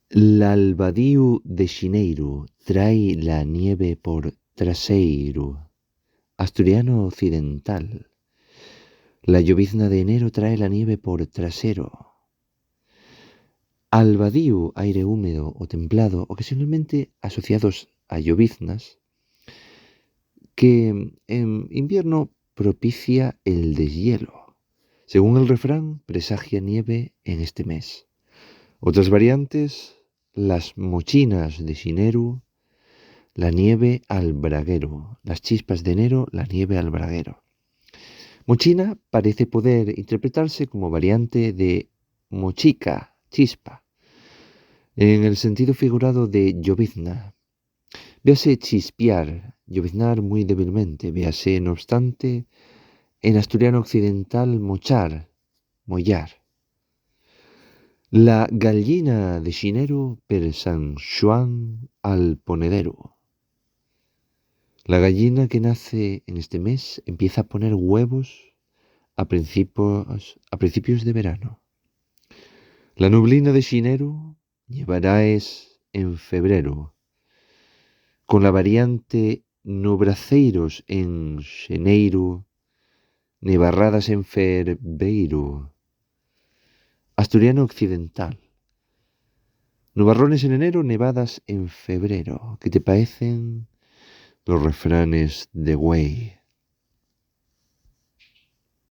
L'albadiu de xineiro trae la nieve por traseiro. Asturiano occidental. La llovizna de enero trae la nieve por trasero. Albadiu, aire húmedo o templado, ocasionalmente asociados a lloviznas, que en invierno propicia el deshielo. Según el refrán, presagia nieve en este mes. Otras variantes, las mochinas de xineru, la nieve al braguero. Las chispas de enero, la nieve al braguero. Mochina parece poder interpretarse como variante de mochica, chispa, en el sentido figurado de llovizna. Véase chispiar, lloviznar muy débilmente. Véase, no obstante, en asturiano occidental, mochar, mollar. La gallina de xineru per San Xuan al ponedero. La gallina que nace en este mes empieza a poner huevos a principios de verano. La nublina de xineru llevarás en febrero, con la variante nubraceiros en xeneiro, nevarradas en ferbeiro. Asturiano occidental. Nubarrones en enero, nevadas en febrero. ¿Qué te parecen los refranes de güey?